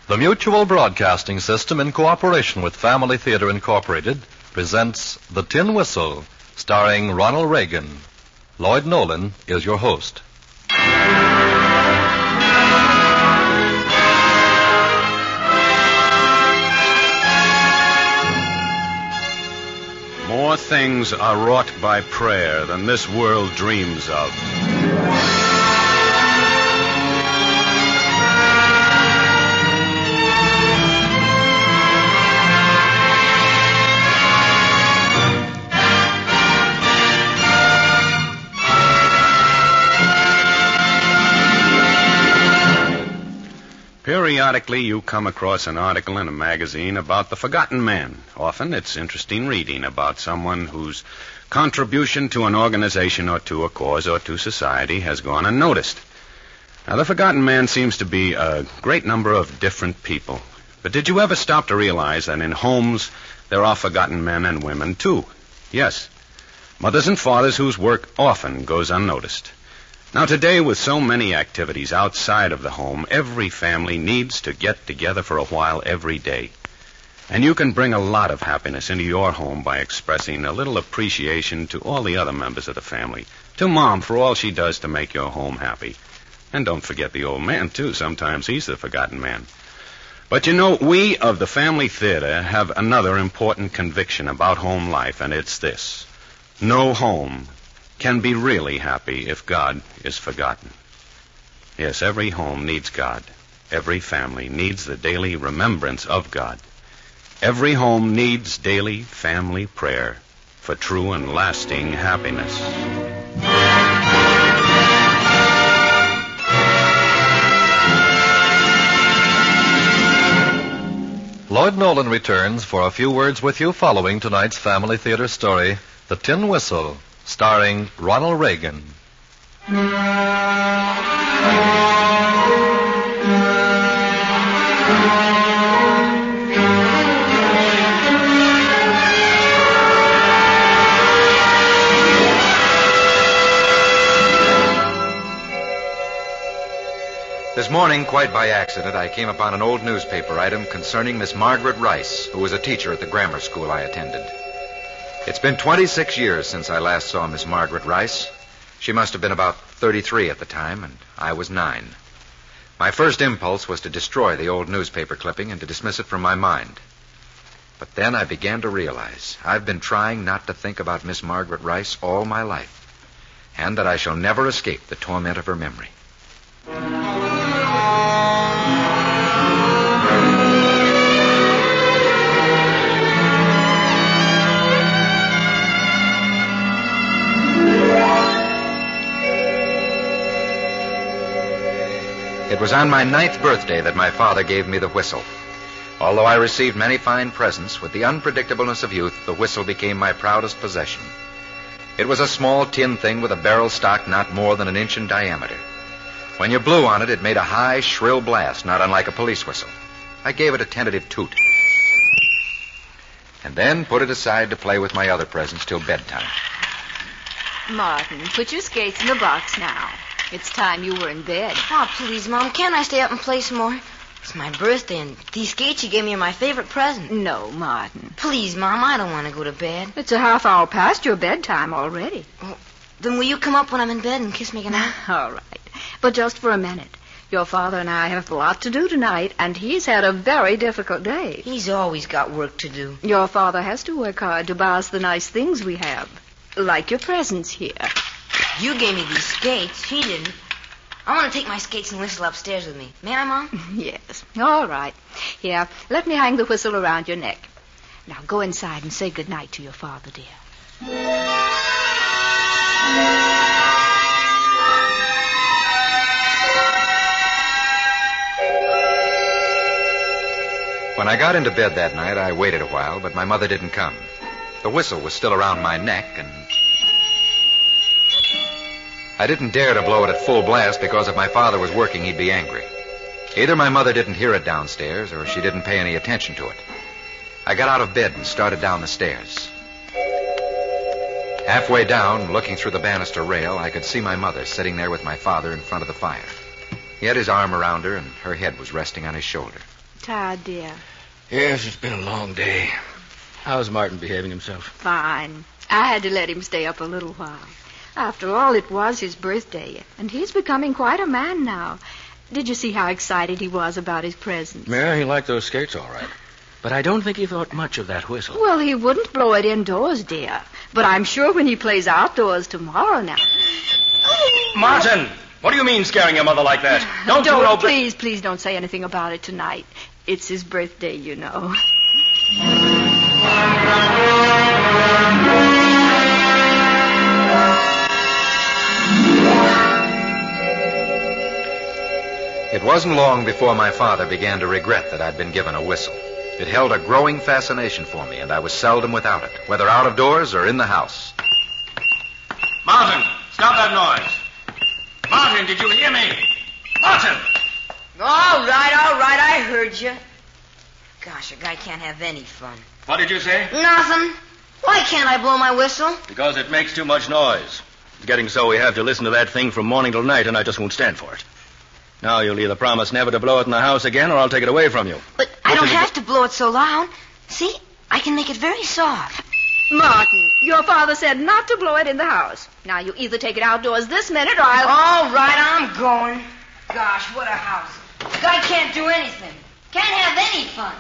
The Mutual Broadcasting System, in cooperation with Family Theater Incorporated, presents The Tin Whistle, starring Ronald Reagan. Lloyd Nolan is your host. More things are wrought by prayer than this world dreams of. Periodically, you come across an article in a magazine about the forgotten man. Often it's interesting reading about someone whose contribution to an organization or to a cause or to society has gone unnoticed. Now, the forgotten man seems to be a great number of different people. But did you ever stop to realize that in homes there are forgotten men and women, too? Yes, mothers and fathers whose work often goes unnoticed. Now, today, with so many activities outside of the home, every family needs to get together for a while every day. And you can bring a lot of happiness into your home by expressing a little appreciation to all the other members of the family. To Mom for all she does to make your home happy. And don't forget the old man, too. Sometimes he's the forgotten man. But you know, we of the Family Theater have another important conviction about home life, and it's this. No home can be really happy if God is forgotten. Yes, every home needs God. Every family needs the daily remembrance of God. Every home needs daily family prayer for true and lasting happiness. Lloyd Nolan returns for a few words with you following tonight's Family Theater story, The Tin Whistle, starring Ronald Reagan. This morning, quite by accident, I came upon an old newspaper item concerning Miss Margaret Rice, who was a teacher at the grammar school I attended. It's been 26 years since I last saw Miss Margaret Rice. She must have been about 33 at the time, and I was 9. My first impulse was to destroy the old newspaper clipping and to dismiss it from my mind. But then I began to realize I've been trying not to think about Miss Margaret Rice all my life, and that I shall never escape the torment of her memory. It was on my 9th birthday that my father gave me the whistle. Although I received many fine presents, with the unpredictableness of youth, the whistle became my proudest possession. It was a small tin thing with a barrel stock not more than an inch in diameter. When you blew on it, it made a high, shrill blast, not unlike a police whistle. I gave it a tentative toot, and then put it aside to play with my other presents till bedtime. Martin, put your skates in the box now. It's time you were in bed. Oh, please, Mom, can't I stay up and play some more? It's my birthday, and these skates you gave me are my favorite present. No, Martin. Please, Mom, I don't want to go to bed. It's a half hour past your bedtime already. Well, then will you come up when I'm in bed and kiss me goodnight? All right. But just for a minute. Your father and I have a lot to do tonight, and he's had a very difficult day. He's always got work to do. Your father has to work hard to buy us the nice things we have, like your presents here. You gave me these skates. He didn't. I want to take my skates and whistle upstairs with me. May I, Mom? Yes. All right. Here, let me hang the whistle around your neck. Now go inside and say goodnight to your father, dear. When I got into bed that night, I waited a while, but my mother didn't come. The whistle was still around my neck, and I didn't dare to blow it at full blast because if my father was working, he'd be angry. Either my mother didn't hear it downstairs or she didn't pay any attention to it. I got out of bed and started down the stairs. Halfway down, looking through the banister rail, I could see my mother sitting there with my father in front of the fire. He had his arm around her, and her head was resting on his shoulder. Tired, dear? Yes, it's been a long day. How's Martin behaving himself? Fine. I had to let him stay up a little while. After all, it was his birthday, and he's becoming quite a man now. Did you see how excited he was about his presents? Yeah, he liked those skates all right. But I don't think he thought much of that whistle. Well, he wouldn't blow it indoors, dear. But I'm sure when he plays outdoors tomorrow now... Martin! What do you mean scaring your mother like that? Don't Please don't say anything about it tonight. It's his birthday, you know. It wasn't long before my father began to regret that I'd been given a whistle. It held a growing fascination for me, and I was seldom without it, whether out of doors or in the house. Martin, stop that noise. Martin, did you hear me? Martin! All right, I heard you. Gosh, a guy can't have any fun. What did you say? Nothing. Why can't I blow my whistle? Because it makes too much noise. It's getting so we have to listen to that thing from morning till night, and I just won't stand for it. Now you'll either promise never to blow it in the house again, or I'll take it away from you. But I don't have to blow it so loud. See, I can make it very soft. Martin, your father said not to blow it in the house. Now, you either take it outdoors this minute or I'll... All right, I'm going. Gosh, what a house. A guy can't do anything. Can't have any fun.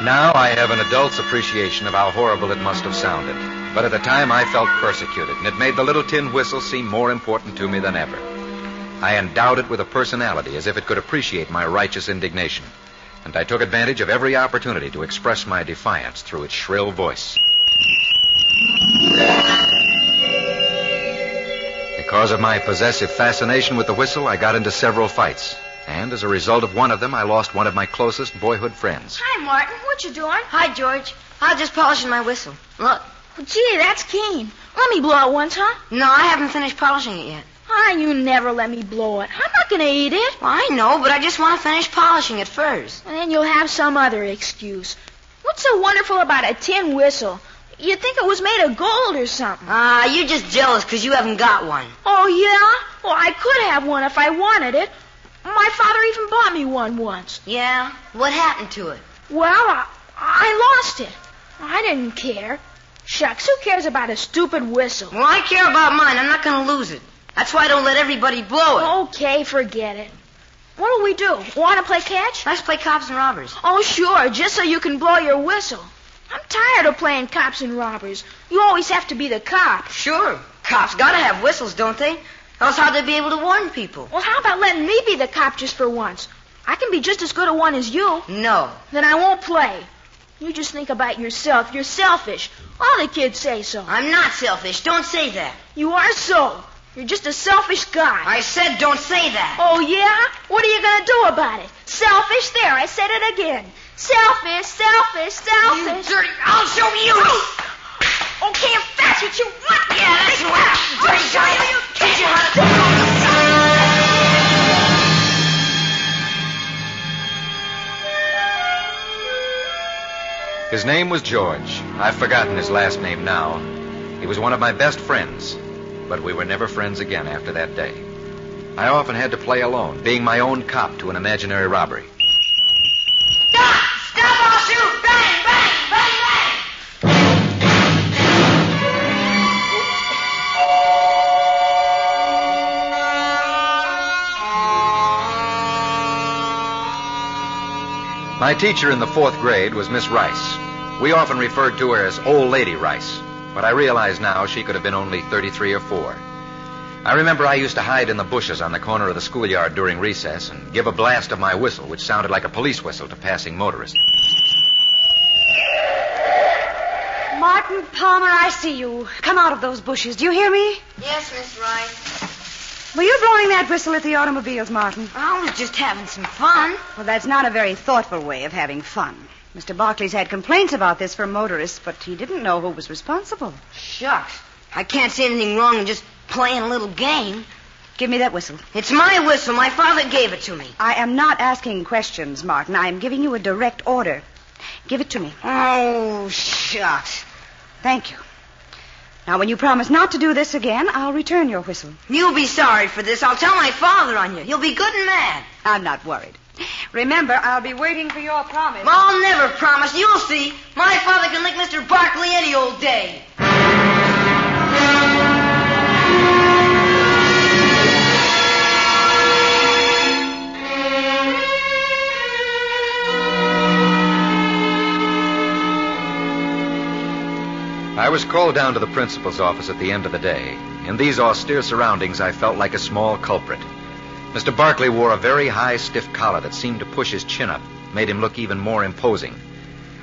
Now I have an adult's appreciation of how horrible it must have sounded. But at the time I felt persecuted, and it made the little tin whistle seem more important to me than ever. I endowed it with a personality, as if it could appreciate my righteous indignation. And I took advantage of every opportunity to express my defiance through its shrill voice. Because of my possessive fascination with the whistle, I got into several fights. And as a result of one of them, I lost one of my closest boyhood friends. Hi, Martin. What you doing? Hi, George. I'm just polishing my whistle. Look. Well, gee, that's keen. Let me blow it once, huh? No, I haven't finished polishing it yet. Ah, you never let me blow it. I'm not going to eat it. Well, I know, but I just want to finish polishing it first. And then you'll have some other excuse. What's so wonderful about a tin whistle? You'd think it was made of gold or something. You're just jealous because you haven't got one. Oh, yeah? Well, I could have one if I wanted it. My father even bought me one once. Yeah? What happened to it? Well, I lost it. I didn't care. Shucks, who cares about a stupid whistle? Well, I care about mine. I'm not going to lose it. That's why I don't let everybody blow it. Okay, forget it. What'll we do? Want to play catch? Let's play cops and robbers. Oh, sure, just so you can blow your whistle. I'm tired of playing cops and robbers. You always have to be the cop. Sure. Cops got to have whistles, don't they? Else how'd they be able to warn people? Well, how about letting me be the cop just for once? I can be just as good a one as you. No. Then I won't play. You just think about yourself. You're selfish. All the kids say so. I'm not selfish. Don't say that. You are so. You're just a selfish guy. I said don't say that. Oh, yeah? What are you going to do about it? Selfish? There, I said it again. Selfish, selfish, selfish. You dirty... I'll show you. Okay, if that's what you want. Yeah, that's what... I'll show you. Teach you how to... His name was George. I've forgotten his last name now. He was one of my best friends, but we were never friends again after that day. I often had to play alone, being my own cop to an imaginary robbery. Stop! Stop, I'll shoot! Bang, bang, bang, bang! My teacher in the 4th grade was Miss Rice. We often referred to her as Old Lady Rice, but I realize now she could have been only 33 or 4. I remember I used to hide in the bushes on the corner of the schoolyard during recess and give a blast of my whistle, which sounded like a police whistle to passing motorists. Martin Palmer, I see you. Come out of those bushes. Do you hear me? Yes, Miss Rice. Were you blowing that whistle at the automobiles, Martin? I was just having some fun. Well, that's not a very thoughtful way of having fun. Mr. Barclay's had complaints about this from motorists, but he didn't know who was responsible. Shucks. I can't see anything wrong in just playing a little game. Give me that whistle. It's my whistle. My father gave it to me. I am not asking questions, Martin. I am giving you a direct order. Give it to me. Oh, shucks. Thank you. Now, when you promise not to do this again, I'll return your whistle. You'll be sorry for this. I'll tell my father on you. He'll be good and mad. I'm not worried. Remember, I'll be waiting for your promise. I'll never promise. You'll see. My father can lick Mr. Barkley any old day. I was called down to the principal's office at the end of the day. In these austere surroundings, I felt like a small culprit. Mr. Barkley wore a very high, stiff collar that seemed to push his chin up, made him look even more imposing.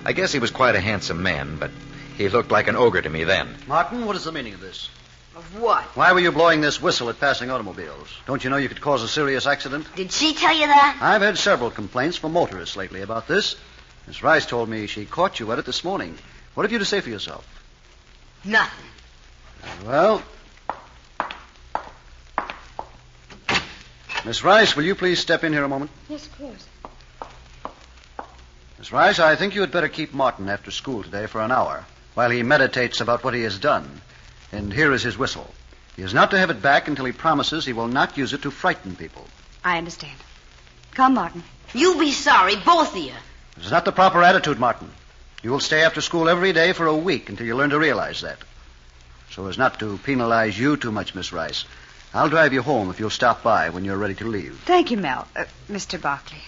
I guess he was quite a handsome man, but he looked like an ogre to me then. Martin, what is the meaning of this? Of what? Why were you blowing this whistle at passing automobiles? Don't you know you could cause a serious accident? Did she tell you that? I've had several complaints from motorists lately about this. Miss Rice told me she caught you at it this morning. What have you to say for yourself? Nothing. Well, Miss Rice, will you please step in here a moment? Yes, of course. Miss Rice, I think you had better keep Martin after school today for an hour while he meditates about what he has done. And here is his whistle. He is not to have it back until he promises he will not use it to frighten people. I understand. Come, Martin. You'll be sorry, both of you. This is not the proper attitude, Martin. You will stay after school every day for a week until you learn to realize that. So as not to penalize you too much, Miss Rice, I'll drive you home if you'll stop by when you're ready to leave. Thank you, Mr. Barkley.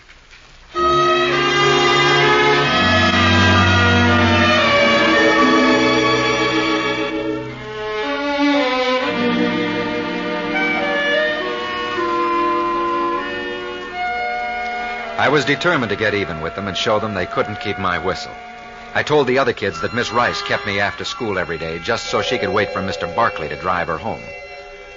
I was determined to get even with them and show them they couldn't keep my whistle. I told the other kids that Miss Rice kept me after school every day just so she could wait for Mr. Barkley to drive her home.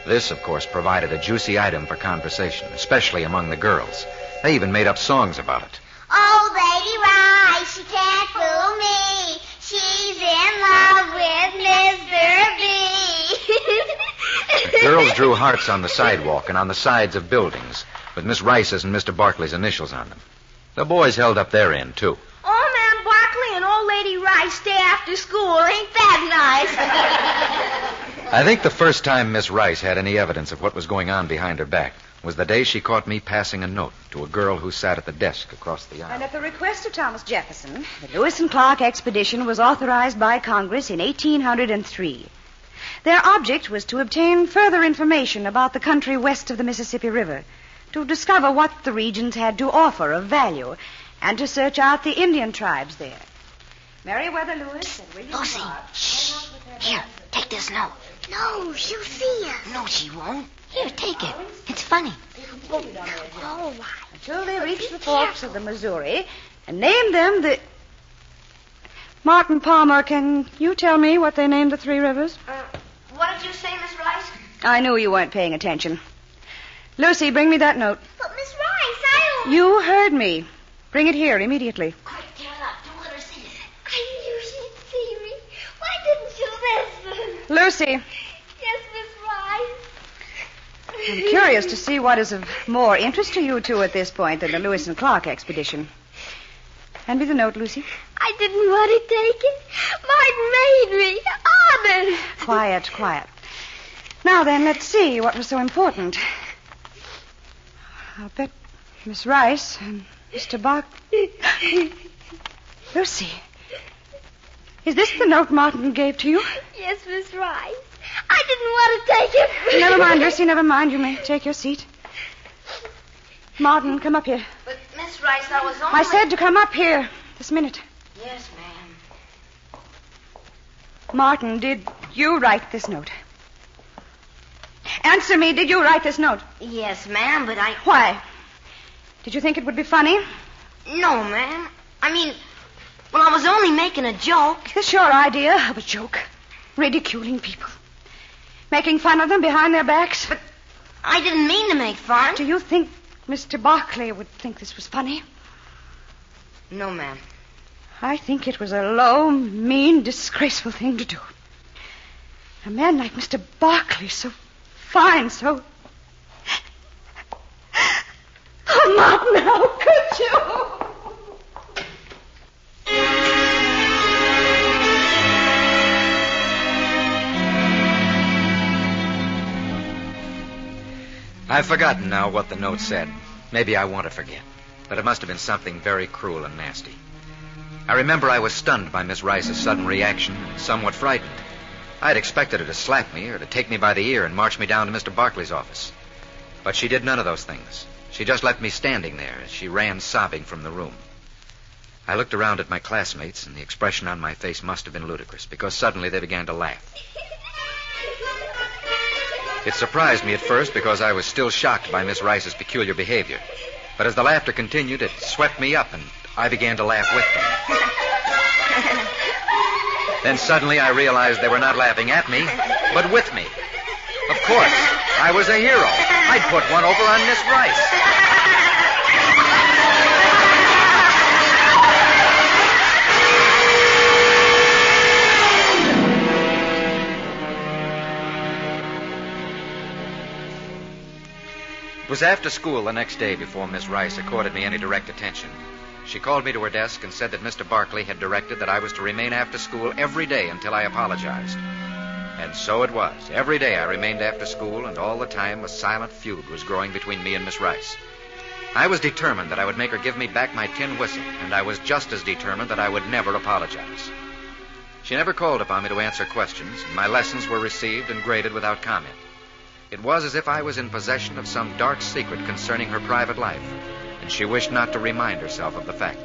This, of course, provided a juicy item for conversation, especially among the girls. They even made up songs about it. Oh, Lady Rice, she can't fool me. She's in love with Mr. B. The girls drew hearts on the sidewalk and on the sides of buildings, with Miss Rice's and Mr. Barkley's initials on them. The boys held up their end, too. Old Man Barkley and old Lady Rice stay after school. Ain't that nice? I think the first time Miss Rice had any evidence of what was going on behind her back was the day she caught me passing a note to a girl who sat at the desk across the aisle. And at the request of Thomas Jefferson, the Lewis and Clark expedition was authorized by Congress in 1803. Their object was to obtain further information about the country west of the Mississippi River, to discover what the regions had to offer of value, and to search out the Indian tribes there. Meriwether Lewis and William Lucy, Clark... shh. Here, take this note. No, she'll see us. No, she won't. Here, take it. It's funny. All right. Until they reached the forks of the Missouri and named them the... Martin Palmer, can you tell me what they named the three rivers? What did you say, Miss Rice? I knew you weren't paying attention. Lucy, bring me that note. But Miss Rice, I don't... You heard me. Bring it here immediately. Quick, tear it up. Don't let her see it. I knew she'd see me. Why didn't you listen? Lucy, Yes, Miss Rice. I'm curious to see what is of more interest to you two at this point than the Lewis and Clark expedition. Hand me the note, Lucy. I didn't want to take it. Martin made me. Honest. Quiet, quiet. Now then, let's see what was so important. I'll bet Miss Rice and Mr. Bach... Lucy, is this the note Martin gave to you? Yes, Miss Rice. I didn't want to take it. Never mind, Lucy, never mind. You may take your seat. Martin, come up here. But, Miss Rice, I was only... I said to come up here this minute. Yes, ma'am. Martin, did you write this note? Answer me, did you write this note? Yes, ma'am, but I... Why? Did you think it would be funny? No, ma'am. I mean, well, I was only making a joke. Is this your idea of a joke? Ridiculing people. Making fun of them behind their backs? But I didn't mean to make fun. Do you think Mr. Barkley would think this was funny? No, ma'am. I think it was a low, mean, disgraceful thing to do. A man like Mr. Barkley, so fine, so... Oh, Martin, how could you? I've forgotten now what the note said. Maybe I want to forget. But it must have been something very cruel and nasty. I remember I was stunned by Miss Rice's sudden reaction and somewhat frightened. I had expected her to slap me or to take me by the ear and march me down to Mr. Barkley's office. But she did none of those things. She just left me standing there as she ran sobbing from the room. I looked around at my classmates, and the expression on my face must have been ludicrous, because suddenly they began to laugh. It surprised me at first because I was still shocked by Miss Rice's peculiar behavior. But as the laughter continued, it swept me up, and I began to laugh with them. Then suddenly I realized they were not laughing at me, but with me. Of course, I was a hero. I'd put one over on Miss Rice. It was after school the next day before Miss Rice accorded me any direct attention. She called me to her desk and said that Mr. Barkley had directed that I was to remain after school every day until I apologized. And so it was. Every day I remained after school, and all the time a silent feud was growing between me and Miss Rice. I was determined that I would make her give me back my tin whistle, and I was just as determined that I would never apologize. She never called upon me to answer questions, and my lessons were received and graded without comment. It was as if I was in possession of some dark secret concerning her private life, and she wished not to remind herself of the fact.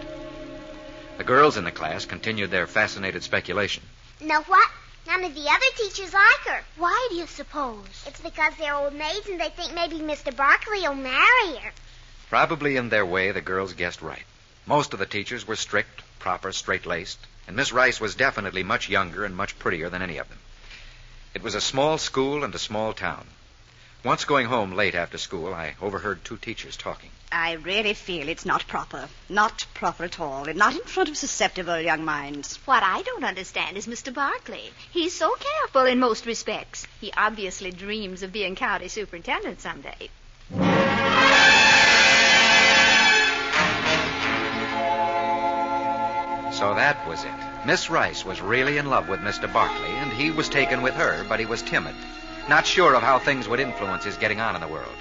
The girls in the class continued their fascinated speculation. Know what? None of the other teachers like her. Why do you suppose? It's because they're old maids and they think maybe Mr. Barkley will marry her. Probably in their way, the girls guessed right. Most of the teachers were strict, proper, straight-laced, and Miss Rice was definitely much younger and much prettier than any of them. It was a small school and a small town. Once going home late after school, I overheard two teachers talking. I really feel it's not proper. Not proper at all. And not in front of susceptible young minds. What I don't understand is Mr. Barkley. He's so careful in most respects. He obviously dreams of being county superintendent someday. So that was it. Miss Rice was really in love with Mr. Barkley, and he was taken with her, but he was timid, not sure of how things would influence his getting on in the world.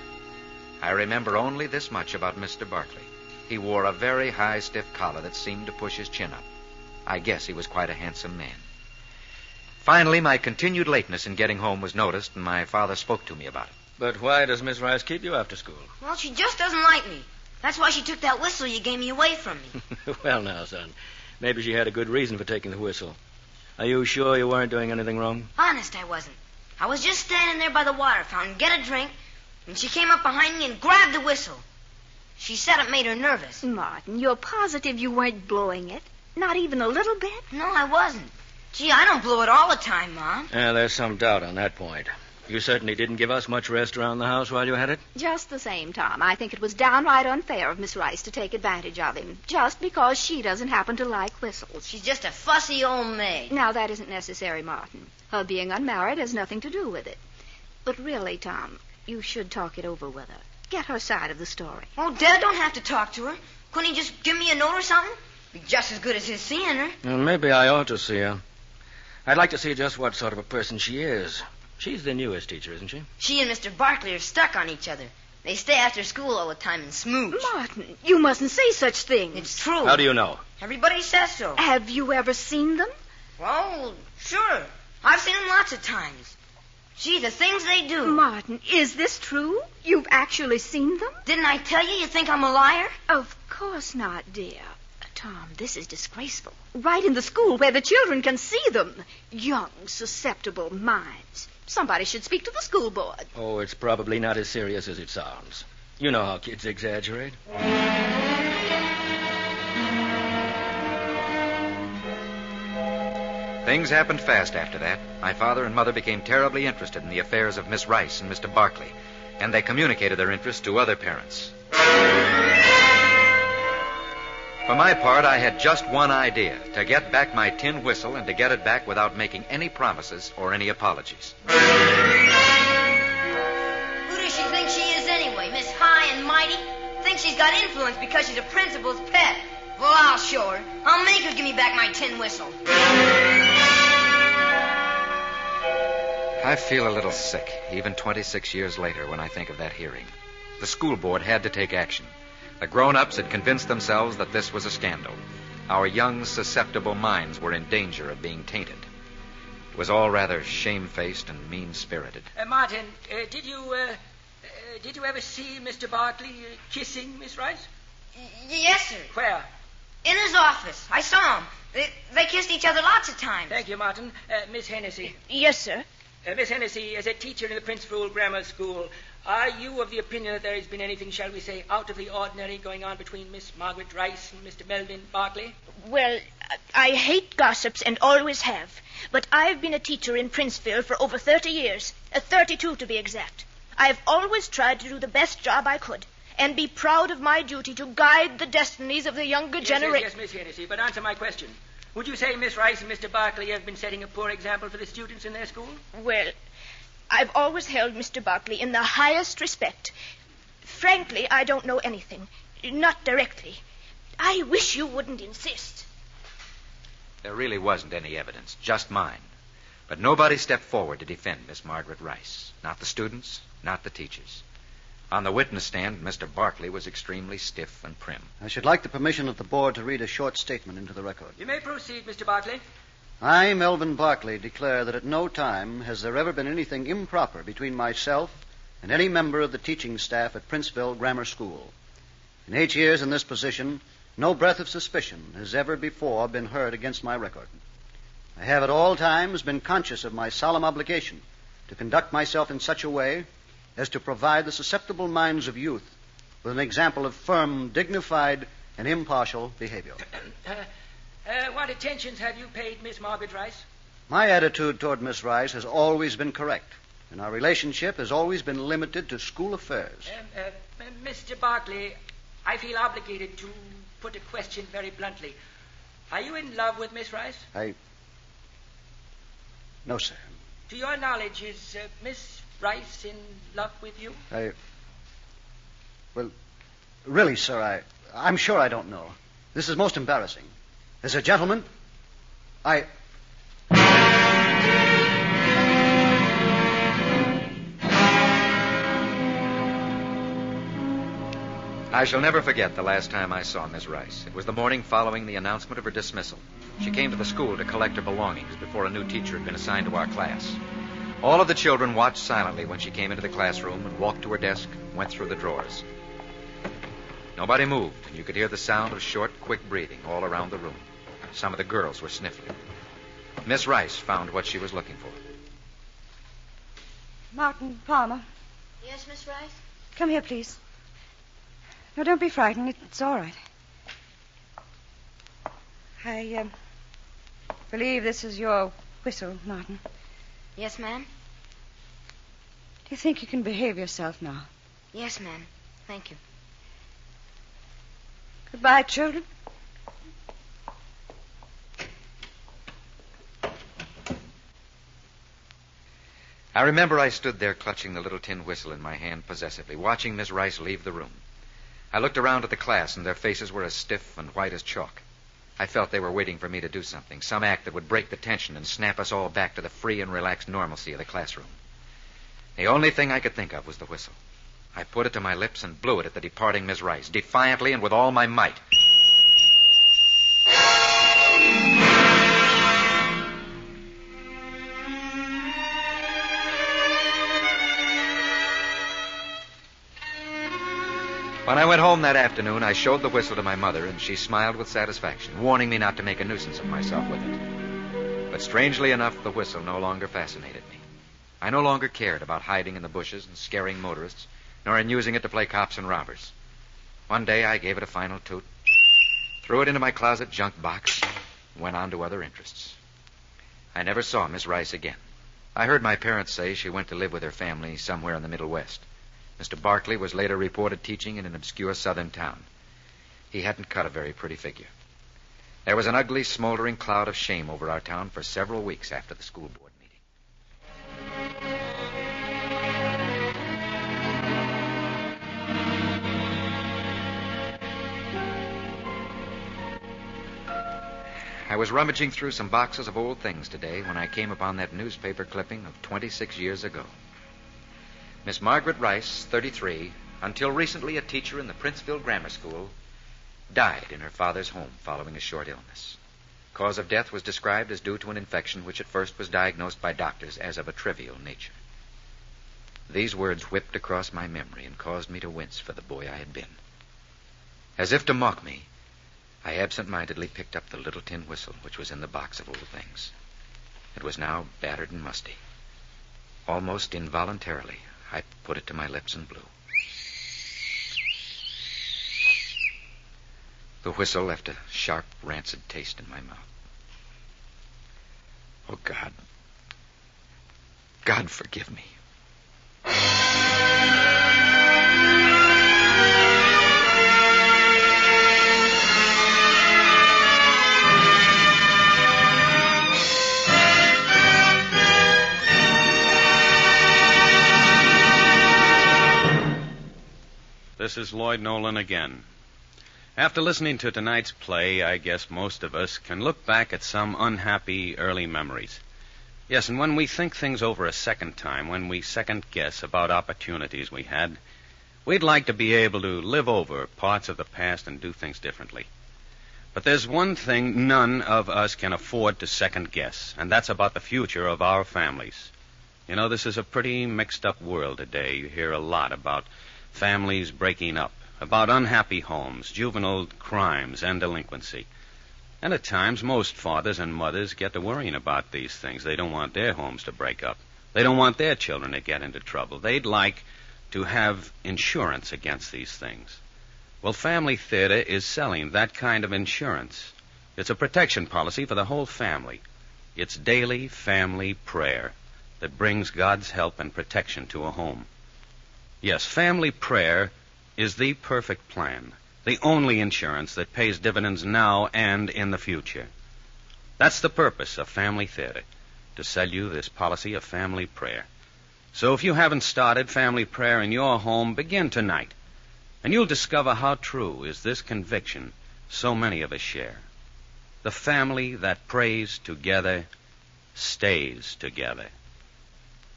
I remember only this much about Mr. Barkley. He wore a very high, stiff collar that seemed to push his chin up. I guess he was quite a handsome man. Finally, my continued lateness in getting home was noticed, and my father spoke to me about it. But why does Miss Rice keep you after school? Well, she just doesn't like me. That's why she took that whistle you gave me away from me. Well, now, son, maybe she had a good reason for taking the whistle. Are you sure you weren't doing anything wrong? Honest, I wasn't. I was just standing there by the water fountain, get a drink, and she came up behind me and grabbed the whistle. She said it made her nervous. Martin, you're positive you weren't blowing it? Not even a little bit? No, I wasn't. Gee, I don't blow it all the time, Mom. Yeah, there's some doubt on that point. You certainly didn't give us much rest around the house while you had it. Just the same, Tom. I think it was downright unfair of Miss Rice to take advantage of him, just because she doesn't happen to like whistles. She's just a fussy old maid. Now, that isn't necessary, Martin. Her being unmarried has nothing to do with it. But really, Tom, you should talk it over with her. Get her side of the story. Oh, Dad don't have to talk to her. Couldn't he just give me a note or something? Be just as good as his seeing her. Well, maybe I ought to see her. I'd like to see just what sort of a person she is. She's the newest teacher, isn't she? She and Mr. Barkley are stuck on each other. They stay after school all the time and smooch. Martin, you mustn't say such things. It's true. How do you know? Everybody says so. Have you ever seen them? Well, sure. I've seen them lots of times. Gee, the things they do. Martin, is this true? You've actually seen them? Didn't I tell you think I'm a liar? Of course not, dear. Tom, this is disgraceful. Right in the school where the children can see them. Young, susceptible minds. Somebody should speak to the school board. Oh, it's probably not as serious as it sounds. You know how kids exaggerate. Things happened fast after that. My father and mother became terribly interested in the affairs of Miss Rice and Mr. Barkley, and they communicated their interest to other parents. For my part, I had just one idea, to get back my tin whistle and to get it back without making any promises or any apologies. Who does she think she is anyway, Miss High and Mighty? Thinks she's got influence because she's a principal's pet. Well, I'll show her. I'll make her give me back my tin whistle. I feel a little sick, even 26 years later, when I think of that hearing. The school board had to take action. The grown-ups had convinced themselves that this was a scandal. Our young, susceptible minds were in danger of being tainted. It was all rather shamefaced and mean-spirited. Martin, did you ever see Mr. Barkley kissing Miss Rice? Yes, sir. Where? In his office. I saw him. They kissed each other lots of times. Thank you, Martin. Miss Hennessy. Yes, sir. Miss Hennessy, as a teacher in the Princeville Grammar School, are you of the opinion that there has been anything, shall we say, out of the ordinary going on between Miss Margaret Rice and Mr. Melvin Barkley? Well, I hate gossips and always have. But I've been a teacher in Princeville for over 30 years. 32 to be exact. I've always tried to do the best job I could and be proud of my duty to guide the destinies of the younger generation. Yes, Miss Hennessy, but answer my question. Would you say Miss Rice and Mr. Barkley have been setting a poor example for the students in their school? Well, I've always held Mr. Barkley in the highest respect. Frankly, I don't know anything. Not directly. I wish you wouldn't insist. There really wasn't any evidence, just mine. But nobody stepped forward to defend Miss Margaret Rice. Not the students, not the teachers. On the witness stand, Mr. Barkley was extremely stiff and prim. I should like the permission of the board to read a short statement into the record. You may proceed, Mr. Barkley. I, Melvin Barkley, declare that at no time has there ever been anything improper between myself and any member of the teaching staff at Princeville Grammar School. In 8 years in this position, no breath of suspicion has ever before been heard against my record. I have at all times been conscious of my solemn obligation to conduct myself in such a way as to provide the susceptible minds of youth with an example of firm, dignified, and impartial behavior. What attentions have you paid Miss Margaret Rice? My attitude toward Miss Rice has always been correct, and our relationship has always been limited to school affairs. Mr. Barkley, I feel obligated to put a question very bluntly. Are you in love with Miss Rice? No, sir. To your knowledge, is Miss Rice in love with you? Well, really, sir, I'm sure I don't know. This is most embarrassing. As a gentleman, I shall never forget the last time I saw Miss Rice. It was the morning following the announcement of her dismissal. She came to the school to collect her belongings before a new teacher had been assigned to our class. All of the children watched silently when she came into the classroom and walked to her desk and went through the drawers. Nobody moved, and you could hear the sound of short, quick breathing all around the room. Some of the girls were sniffling. Miss Rice found what she was looking for. Martin Palmer. Yes, Miss Rice? Come here, please. No, don't be frightened. It's all right. I believe this is your whistle, Martin. Yes, ma'am? Do you think you can behave yourself now? Yes, ma'am. Thank you. Goodbye, children. I remember I stood there clutching the little tin whistle in my hand possessively, watching Miss Rice leave the room. I looked around at the class, and their faces were as stiff and white as chalk. I felt they were waiting for me to do something, some act that would break the tension and snap us all back to the free and relaxed normalcy of the classroom. The only thing I could think of was the whistle. I put it to my lips and blew it at the departing Miss Rice, defiantly and with all my might. When I went home that afternoon, I showed the whistle to my mother, and she smiled with satisfaction, warning me not to make a nuisance of myself with it. But strangely enough, the whistle no longer fascinated me. I no longer cared about hiding in the bushes and scaring motorists, nor in using it to play cops and robbers. One day I gave it a final toot, threw it into my closet junk box, and went on to other interests. I never saw Miss Rice again. I heard my parents say she went to live with her family somewhere in the Middle West. Mr. Barkley was later reported teaching in an obscure southern town. He hadn't cut a very pretty figure. There was an ugly, smoldering cloud of shame over our town for several weeks after the school board meeting. I was rummaging through some boxes of old things today when I came upon that newspaper clipping of 26 years ago. Miss Margaret Rice, 33, until recently a teacher in the Princeville Grammar School, died in her father's home following a short illness. Cause of death was described as due to an infection which at first was diagnosed by doctors as of a trivial nature. These words whipped across my memory and caused me to wince for the boy I had been. As if to mock me, I absent-mindedly picked up the little tin whistle which was in the box of old things. It was now battered and musty. Almost involuntarily, I put it to my lips and blew. The whistle left a sharp, rancid taste in my mouth. Oh, God. God, forgive me. This is Lloyd Nolan again. After listening to tonight's play, I guess most of us can look back at some unhappy early memories. Yes, and when we think things over a second time, when we second-guess about opportunities we had, we'd like to be able to live over parts of the past and do things differently. But there's one thing none of us can afford to second-guess, and that's about the future of our families. You know, this is a pretty mixed-up world today. You hear a lot about families breaking up, about unhappy homes, juvenile crimes, and delinquency. And at times, most fathers and mothers get to worrying about these things. They don't want their homes to break up. They don't want their children to get into trouble. They'd like to have insurance against these things. Well, Family Theater is selling that kind of insurance. It's a protection policy for the whole family. It's daily family prayer that brings God's help and protection to a home. Yes, family prayer is the perfect plan, the only insurance that pays dividends now and in the future. That's the purpose of Family Theater, to sell you this policy of family prayer. So if you haven't started family prayer in your home, begin tonight, and you'll discover how true is this conviction so many of us share. The family that prays together stays together.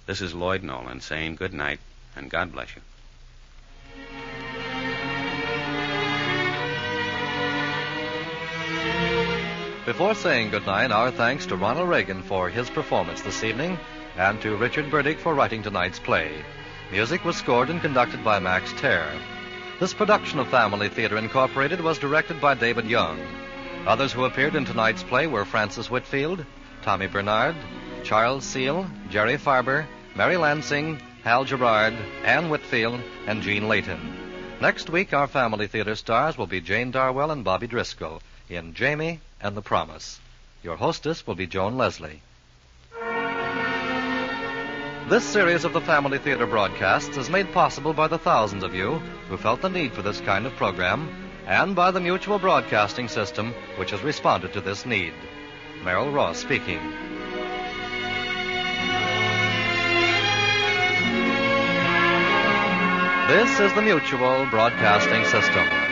This is Lloyd Nolan saying good night, and God bless you. Before saying goodnight, our thanks to Ronald Reagan for his performance this evening and to Richard Burdick for writing tonight's play. Music was scored and conducted by Max Terr. This production of Family Theater Incorporated was directed by David Young. Others who appeared in tonight's play were Francis Whitfield, Tommy Bernard, Charles Seal, Jerry Farber, Mary Lansing, Hal Gerard, Ann Whitfield, and Jean Layton. Next week, our Family Theater stars will be Jane Darwell and Bobby Driscoll in Jamie and the Promise. Your hostess will be Joan Leslie. This series of the Family Theater broadcasts is made possible by the thousands of you who felt the need for this kind of program and by the Mutual Broadcasting System, which has responded to this need. Merrill Ross speaking. This is the Mutual Broadcasting System.